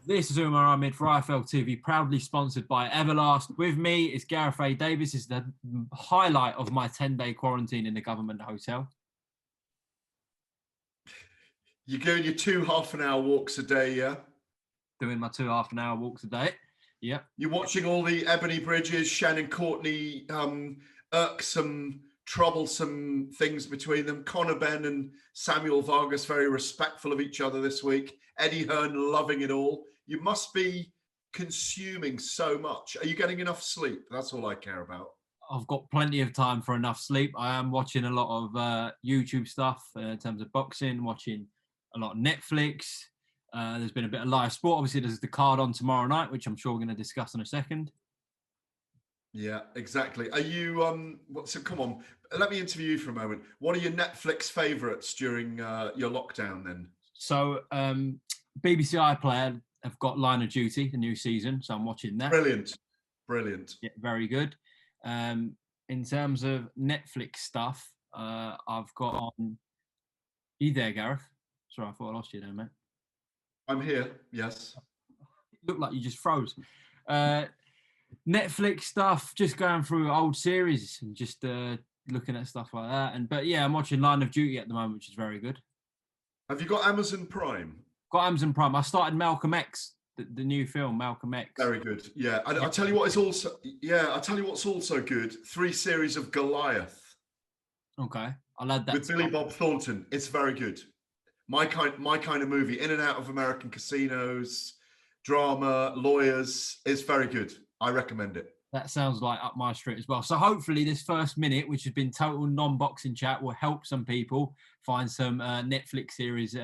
This is Umar Ahmed for IFL TV, proudly sponsored by Everlast. With me is Gareth A. Davies. This is the highlight of my 10-day quarantine in the government hotel. You're doing your 2 half-an-hour walks a day, yeah? Doing my 2 half-an-hour walks a day. Yep. You're watching all the Ebony Bridges, Shannon Courtney, irksome, troublesome things between them. Conor Benn and Samuel Vargas very respectful of each other this week. Eddie Hearn loving it all. You must be consuming so much. Are you getting enough sleep? That's all I care about. I've got plenty of time for enough sleep. I am watching a lot of YouTube stuff in terms of boxing, watching a lot of Netflix. There's been a bit of live sport. Obviously, there's the card on tomorrow night, which I'm sure we're going to discuss in a second. Yeah, exactly. Are you, so come on, let me interview you for a moment. What are your Netflix favourites during your lockdown then? So, BBC iPlayer have got Line of Duty, the new season, so I'm watching that. Brilliant. Yeah, very good. In terms of Netflix stuff, I've got on... You there, Gareth? Sorry, I thought I lost you there, mate. I'm here, yes. It looked like you just froze. Netflix stuff, just going through old series and just looking at stuff like that. But yeah, I'm watching Line of Duty at the moment, which is very good. Have you got Amazon Prime? Got Amazon Prime. I started Malcolm X, the new film, Malcolm X. Very good. Yeah. I'll tell you what is also, I'll tell you what's also good. 3 series of Goliath. Okay. I'll add that. With Billy Bob Thornton. It's very good. My kind of movie. In and out of American casinos, drama, lawyers. It's very good. I recommend it. That sounds like up my street as well. So hopefully this first minute, which has been total non-boxing chat, will help some people find some Netflix series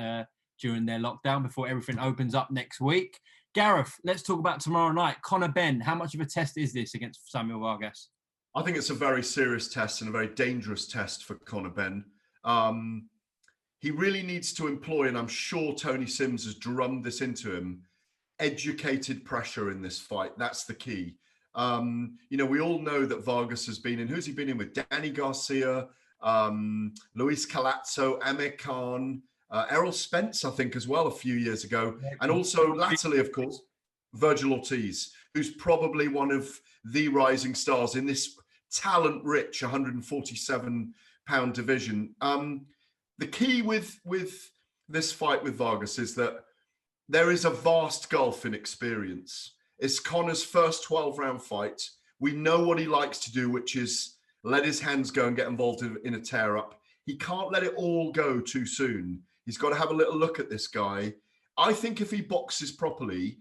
during their lockdown before everything opens up next week. Gareth, let's talk about tomorrow night. Conor Benn, how much of a test is this against Samuel Vargas? I think it's a very serious test and a very dangerous test for Conor Benn. He really needs to employ, and I'm sure Tony Sims has drummed this into him, educated pressure in this fight. That's the key. We all know that Vargas has been in. Who's he been in with? Danny Garcia, Luis Calazzo, Amir Khan, Errol Spence, I think, as well, a few years ago. And also, latterly, of course, Virgil Ortiz, who's probably one of the rising stars in this talent-rich 147-pound division. The key with this fight with Vargas is that there is a vast gulf in experience. It's Conor's first 12-round fight. We know what he likes to do, which is let his hands go and get involved in a tear-up. He can't let it all go too soon. He's got to have a little look at this guy. I think if he boxes properly,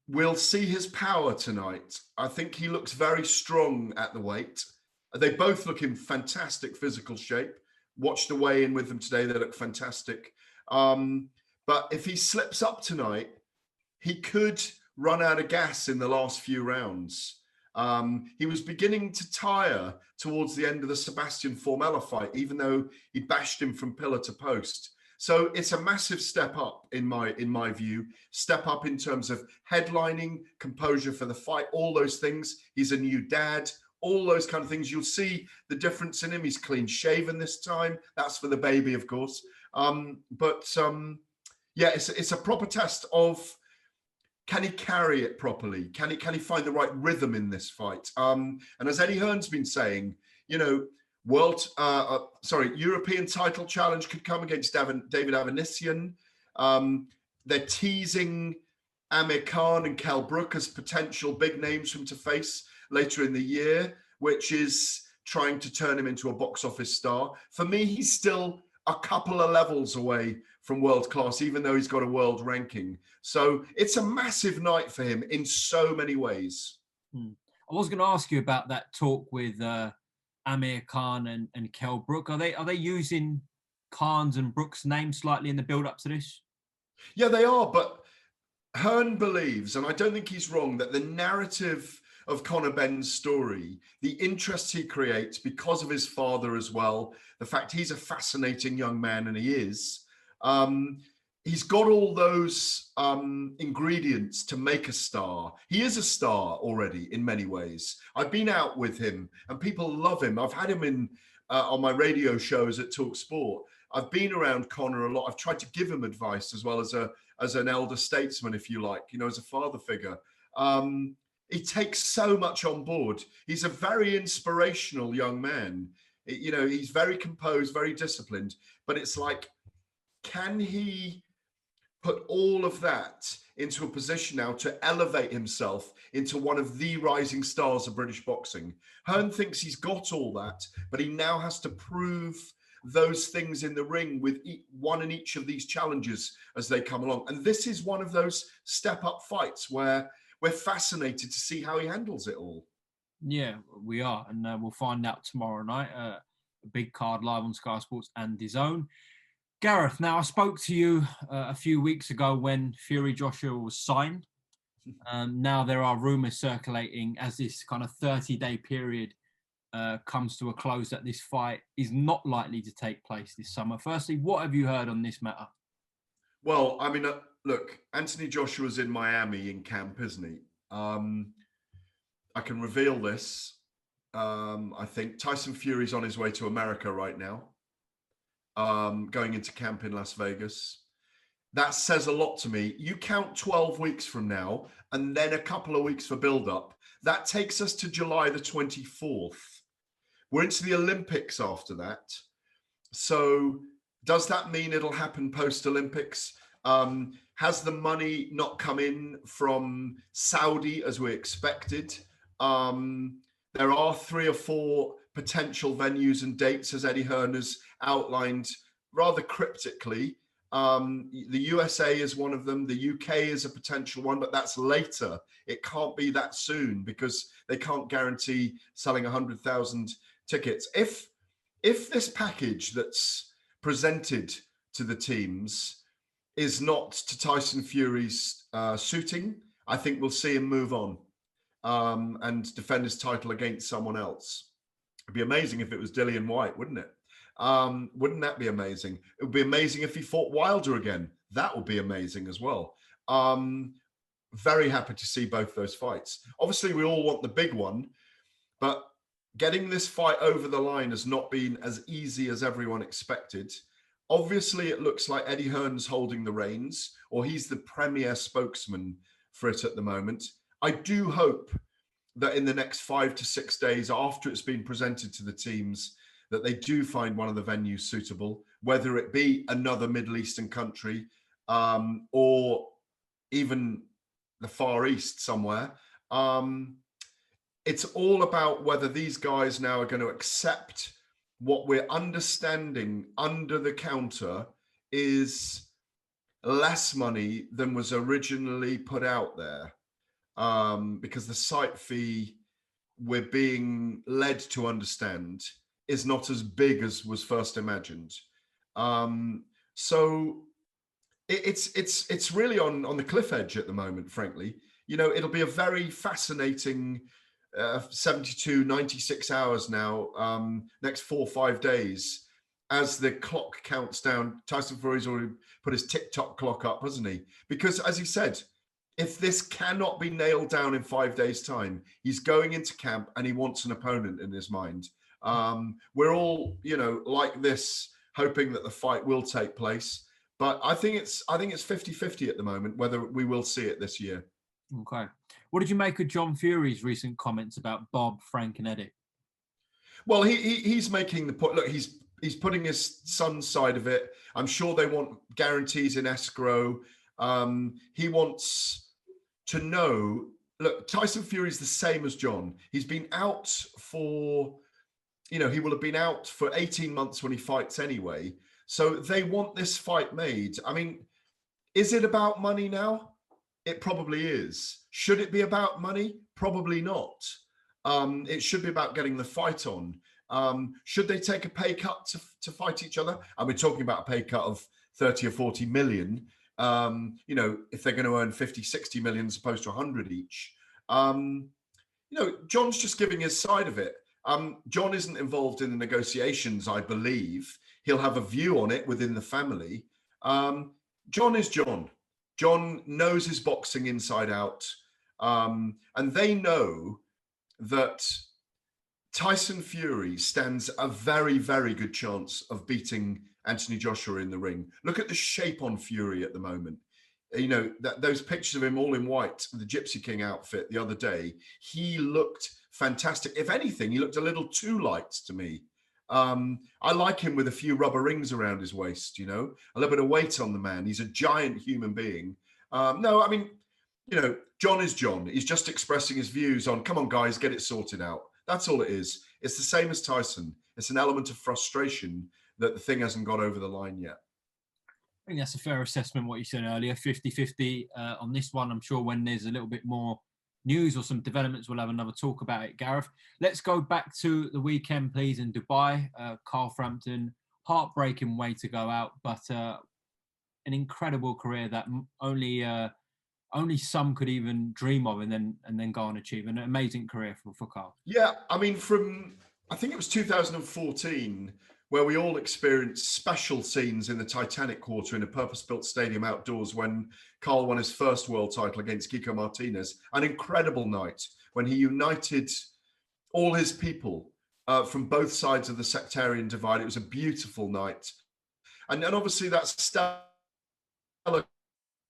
we'll see his power tonight. I think he looks very strong at the weight. They both look in fantastic physical shape. Watched the weigh-in with them today. They look fantastic. But if he slips up tonight, he could run out of gas in the last few rounds. He was beginning to tire towards the end of the Sebastian Formella fight, even though he bashed him from pillar to post. So it's a massive step up in my view. Step up in terms of headlining, composure for the fight, all those things. He's a new dad, all those kind of things. You'll see the difference in him. He's clean shaven this time. That's for the baby, of course. It's a proper test of, can he carry it properly? Can he find the right rhythm in this fight? And as Eddie Hearn's been saying, European title challenge could come against David Avanesian. They're teasing Amir Khan and Kell Brook as potential big names for him to face later in the year, which is trying to turn him into a box office star. For me, he's still a couple of levels away from world class, even though he's got a world ranking. So it's a massive night for him in so many ways. I was going to ask you about that talk with Amir Khan and Kell Brook. Are they using Khan's and Brook's name slightly in the build-up to this? Yeah, they are. But Hearn believes, and I don't think he's wrong, that the narrative of Conor Benn's story, the interest he creates because of his father as well, the fact he's a fascinating young man, and he is, he's got all those ingredients to make a star. He is a star already in many ways. I've been out with him and people love him. I've had him on my radio shows at Talk Sport. I've been around Conor a lot. I've tried to give him advice as well as a as an elder statesman, if you like, as a father figure. He takes so much on board. He's a very inspirational young man. He's very composed, very disciplined, but it's like, can he put all of that into a position now to elevate himself into one of the rising stars of British boxing? Hearn thinks he's got all that, but he now has to prove those things in the ring with one in each of these challenges as they come along. And this is one of those step-up fights where we're fascinated to see how he handles it all. Yeah, we are. And we'll find out tomorrow night. A big card live on Sky Sports and DAZN. Gareth, now I spoke to you a few weeks ago when Fury Joshua was signed. Now there are rumours circulating as this kind of 30-day period comes to a close that this fight is not likely to take place this summer. Firstly, what have you heard on this matter? Well, I mean, look, Anthony Joshua's in Miami in camp, isn't he? I can reveal this. I think Tyson Fury's on his way to America right now, going into camp in Las Vegas. That says a lot to me. You count 12 weeks from now and then a couple of weeks for build-up. That takes us to July the 24th. We're into the Olympics after that. So does that mean it'll happen post-Olympics? Has the money not come in from Saudi as we expected? There are 3 or 4 potential venues and dates, as Eddie Hearn has outlined rather cryptically. The USA is one of them. The UK is a potential one, but that's later. It can't be that soon because they can't guarantee selling 100,000 tickets. If this package that's presented to the teams is not to Tyson Fury's suiting, I think we'll see him move on and defend his title against someone else. It'd be amazing if it was Dillian Whyte, wouldn't it? Wouldn't that be amazing? It would be amazing if he fought Wilder again. That would be amazing as well. Very happy to see both those fights. Obviously, we all want the big one, but getting this fight over the line has not been as easy as everyone expected. Obviously, it looks like Eddie Hearn's holding the reins, or he's the premier spokesman for it at the moment. I do hope that in the next 5 to 6 days after it's been presented to the teams, that they do find one of the venues suitable, whether it be another Middle Eastern country or even the Far East somewhere. It's all about whether these guys now are going to accept what we're understanding under the counter is less money than was originally put out there, because the site fee we're being led to understand is not as big as was first imagined. So it's really on the cliff edge at the moment, frankly. It'll be a very fascinating 72, 96 hours now, next 4 or 5 days, as the clock counts down. Tyson Fury's already put his TikTok clock up, hasn't he? Because as he said, if this cannot be nailed down in 5 days' time, he's going into camp and he wants an opponent in his mind. We're all, like this, hoping that the fight will take place. But I think it's 50-50 at the moment, whether we will see it this year. Okay. What did you make of John Fury's recent comments about Bob, Frank and Eddie? Well, he's making the point. Look, he's putting his son's side of it. I'm sure they want guarantees in escrow. He wants to know, look, Tyson Fury's the same as John. He's been out for, he will have been out for 18 months when he fights anyway. So they want this fight made. I mean, is it about money now? It probably is. Should it be about money? Probably not. It should be about getting the fight on. Should they take a pay cut to fight each other? And we're talking about a pay cut of 30 or 40 million. If they're going to earn 50, 60 million as opposed to 100 each. John's just giving his side of it. John isn't involved in the negotiations, I believe. He'll have a view on it within the family. John is John. John knows his boxing inside out. And they know that Tyson Fury stands a very, very good chance of beating Anthony Joshua in the ring. Look at the shape on Fury at the moment. You know, those pictures of him all in white, the Gypsy King outfit the other day, he looked fantastic. If anything, he looked a little too light to me. I like him with a few rubber rings around his waist, you know, a little bit of weight on the man. He's a giant human being. No, I mean, you know, John is John. He's just expressing his views on, come on, guys, get it sorted out. That's all it is. It's the same as Tyson. It's an element of frustration that the thing hasn't got over the line yet. I think that's a fair assessment, what you said earlier, 50-50 on this one. I'm sure when there's a little bit more news or some developments, we'll have another talk about it, Gareth. Let's go back to the weekend, please, in Dubai. Hearn Frampton, heartbreaking way to go out, but an incredible career that only some could even dream of, and then go and achieve an amazing career for Carl. Yeah, I mean, I think it was 2014, where we all experienced special scenes in the Titanic Quarter in a purpose-built stadium outdoors when Carl won his first world title against Kiko Martinez. An incredible night when he united all his people from both sides of the sectarian divide. It was a beautiful night. And obviously that stellar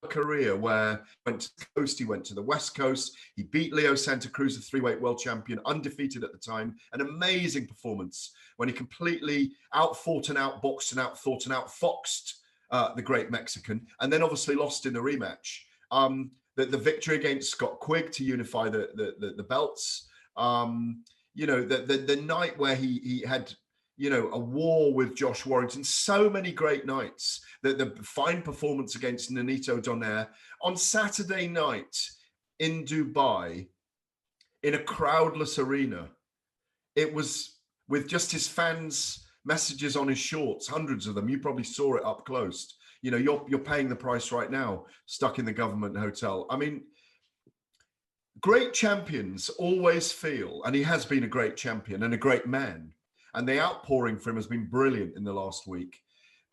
career where he went to the coast, he went to the West Coast, he beat Leo Santa Cruz, the three-weight world champion, undefeated at the time. An amazing performance when he completely outfought and outboxed and outthought and outfoxed the great Mexican, and then obviously lost in the rematch. The victory against Scott Quigg to unify the belts. You know, the night where he had, you know, a war with Josh Warrington. So many great nights. The fine performance against Nonito Donaire on Saturday night in Dubai, in a crowdless arena. It was with just his fans' messages on his shorts, hundreds of them. You probably saw it up close. You know, you're paying the price right now, stuck in the government hotel. I mean, great champions always feel, and he has been a great champion and a great man, and the outpouring for him has been brilliant in the last week.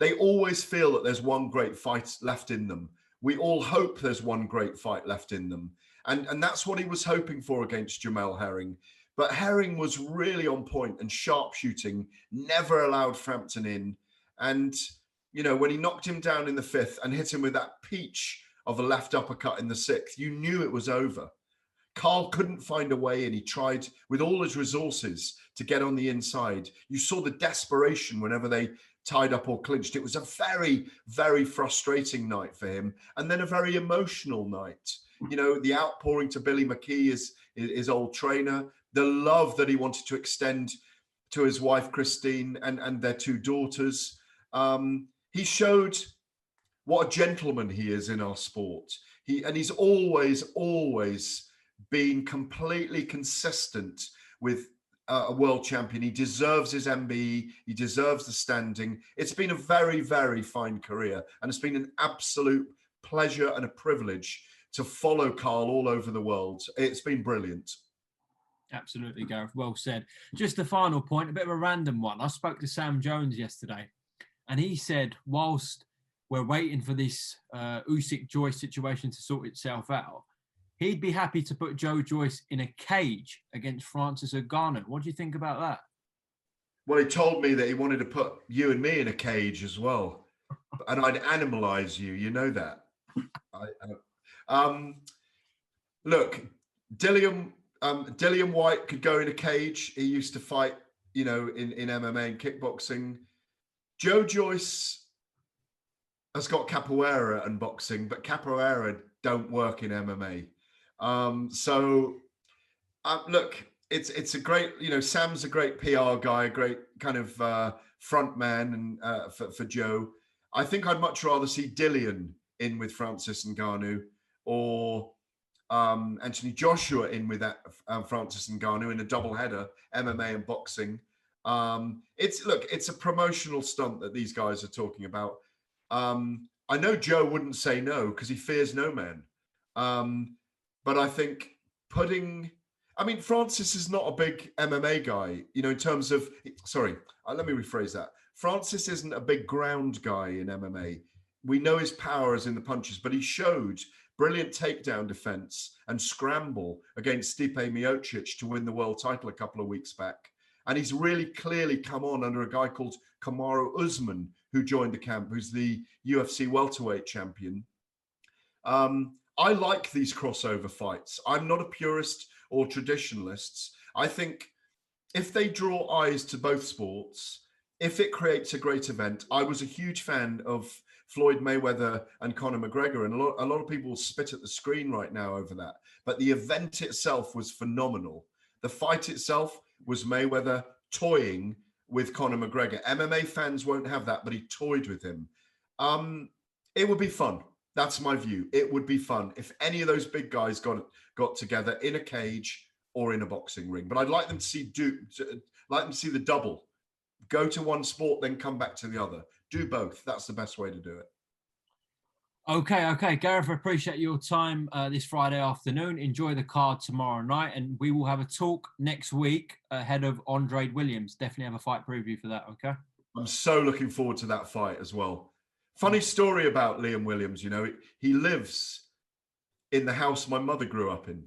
They always feel that there's one great fight left in them. We all hope there's one great fight left in them. And that's what he was hoping for against Jamel Herring. But Herring was really on point, and sharpshooting never allowed Frampton in. And, you know, when he knocked him down in the fifth and hit him with that peach of a left uppercut in the sixth, you knew it was over. Carl couldn't find a way in. He tried with all his resources to get on the inside. You saw the desperation whenever they tied up or clinched. It was a very, very frustrating night for him. And then a very emotional night. You know, the outpouring to Billy McKee, his old trainer, the love that he wanted to extend to his wife, Christine, and their two daughters. He showed what a gentleman he is in our sport. He's always been completely consistent with a world champion. He deserves his MBE. He deserves the standing. It's been a very, very fine career, and it's been an absolute pleasure and a privilege to follow Carl all over the world. It's been brilliant. Absolutely, Gareth. Well said. Just a final point, a bit of a random one. I spoke to Sam Jones yesterday, and he said, whilst we're waiting for this Usyk-Joyce situation to sort itself out, he'd be happy to put Joe Joyce in a cage against Francis Ogarner. What do you think about that? Well, he told me that he wanted to put you and me in a cage as well, and I'd animalize you. You know that. Look, Dillian White could go in a cage. He used to fight, you know, in MMA and kickboxing. Joe Joyce has got capoeira and boxing, but capoeira don't work in MMA. Look, it's a great, you know, Sam's a great PR guy, a great kind of front man and for Joe. I think I'd much rather see Dillian in with Francis Ngannou, or Anthony Joshua in with that Francis Ngannou in a double header, MMA and boxing. It's a promotional stunt that these guys are talking about. I know Joe wouldn't say no because he fears no man. But I think Francis is not a big MMA guy, you know, in terms of, let me rephrase that. Francis isn't a big ground guy in MMA. We know his power is in the punches, but he showed brilliant takedown defense and scramble against Stipe Miocic to win the world title a couple of weeks back. And he's really clearly come on under a guy called Kamaru Usman, who joined the camp, who's the UFC welterweight champion. I like these crossover fights. I'm not a purist or traditionalist. I think if they draw eyes to both sports, if it creates a great event, I was a huge fan of Floyd Mayweather and Conor McGregor, and a lot of people spit at the screen right now over that. But the event itself was phenomenal. The fight itself was Mayweather toying with Conor McGregor. MMA fans won't have that, but he toyed with him. It would be fun. That's my view. It would be fun if any of those big guys got together in a cage or in a boxing ring. But I'd like them to see the double. Go to one sport, then come back to the other. Do both. That's the best way to do it. Okay. Gareth, I appreciate your time this Friday afternoon. Enjoy the card tomorrow night, and we will have a talk next week ahead of Andre Williams. Definitely have a fight preview for that, okay? I'm so looking forward to that fight as well. Funny story about Liam Williams, he lives in the house my mother grew up in,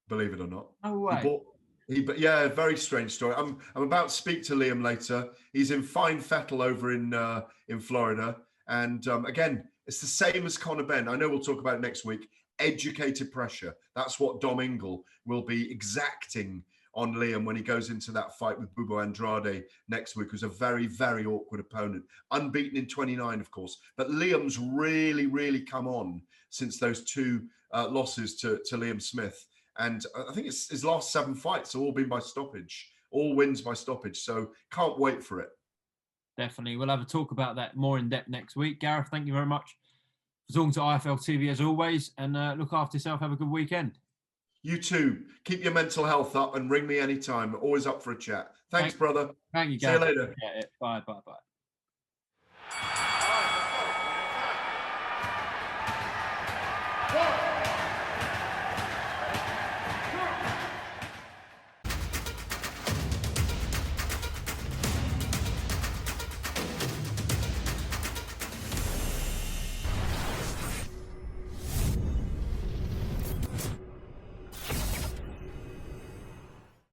believe it or not. No way. Yeah, very strange story. I'm about to speak to Liam later. He's in Fine Fettle over in Florida. And again, it's the same as Conor Benn. I know we'll talk about it next week. Educated pressure. That's what Dom Ingle will be exacting on Liam when he goes into that fight with Bubo Andrade next week, who's a very, very awkward opponent. Unbeaten in 29, of course. But Liam's really, really come on since those two losses to Liam Smith. And I think it's his last 7 fights have all been by stoppage, all wins by stoppage. So can't wait for it. Definitely. We'll have a talk about that more in depth next week. Gareth, thank you very much for talking to IFL TV as always. And look after yourself. Have a good weekend. You too. Keep your mental health up and ring me anytime. Always up for a chat. Thanks, brother. Thank you, Gareth. See you later. Bye.